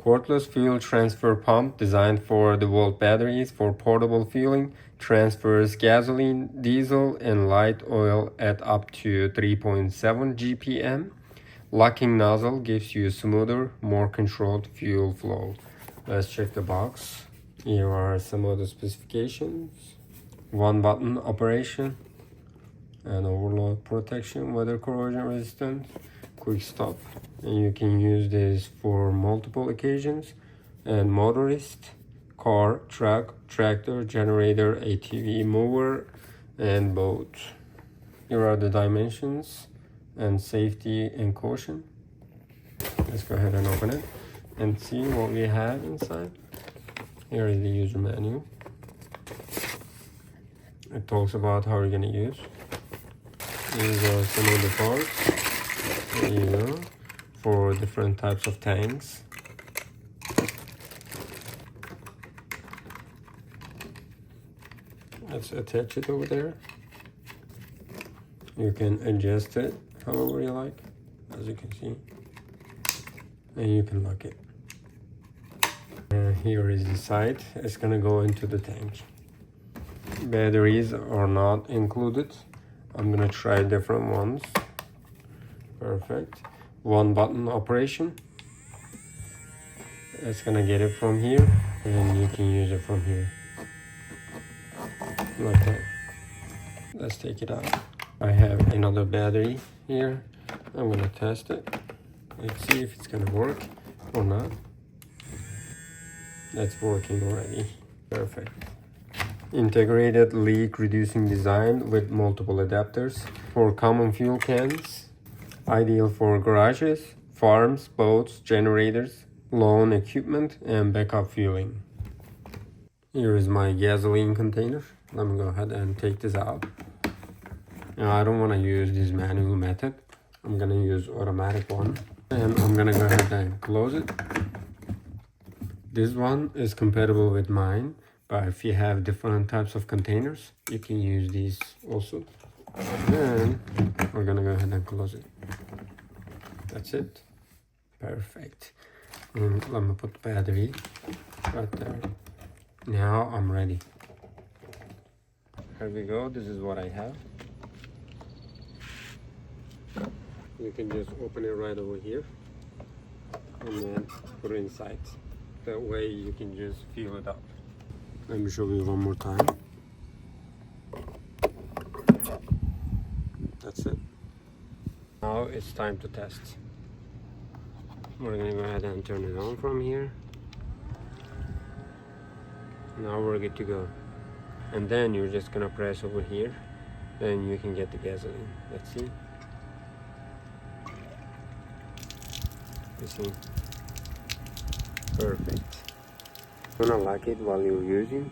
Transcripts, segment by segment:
cordless fuel transfer pump designed for DeWalt batteries for portable fueling. Transfers gasoline, diesel, and light oil at up to 3.7 GPM. Locking nozzle gives you smoother, more controlled fuel flow. Let's check the box. Here are some of the specifications. One button operation, and overload protection, weather corrosion resistant, quick stop, and you can use this for multiple occasions. And motorist, car, truck, tractor, generator, ATV, mower, and boat. Here are the dimensions and safety and caution. Let's go ahead and open it and see what we have inside. Here is the user manual. It talks about how you're gonna use. These are some of the parts. There you go. For different types of tanks. Let's attach it over there. You can adjust it however you like, as you can see. And you can lock it. Here is the side. It's gonna go into the tank. Batteries are not included. I'm gonna try different ones. Perfect. One button operation. It's gonna get it from here, and you can use it from here. Like that. Let's take it out. I have another battery here. I'm gonna test it. Let's see if it's gonna work or not. That's working already. Perfect. Integrated leak reducing design with multiple adapters for common fuel cans. Ideal for garages, farms, boats, generators, lawn equipment, and backup fueling. Here is my gasoline container. Let me go ahead and take this out. Now I don't want to use this manual method. I'm gonna use automatic one, and I'm gonna go ahead and close it. This one is compatible with mine, but if you have different types of containers, you can use these also. And we're gonna go ahead and close it. That's it. Perfect. And let me put the battery right there. Now I'm ready. Here we go. This is what I have. You can just open it right over here and then put it inside. That way you can just fill it up. Let me show you one more time. That's it. Now it's time to test. We're gonna go ahead and turn it on from here. Now we're good to go. And then you're just gonna press over here. Then you can get the gasoline. Let's see. You see? Perfect. You're gonna lock it while you're using.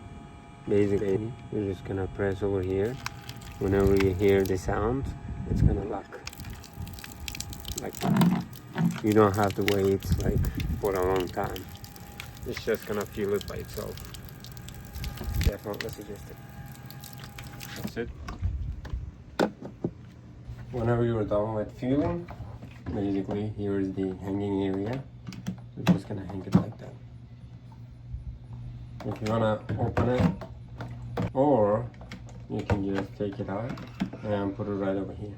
Basically, you're just gonna press over here. Whenever you hear the sound, it's gonna lock. Like that. You don't have to wait like for a long time. It's just gonna fuel it by itself. Definitely suggest it. That's it. Whenever you're done with fueling, basically here is the hanging area. We're just gonna hang it like that. If you wanna open it, or you can just take it out and put it right over here.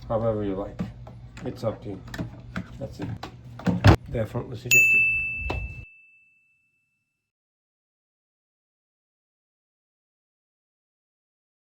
However you like. It's up to you. That's it. Definitely suggested.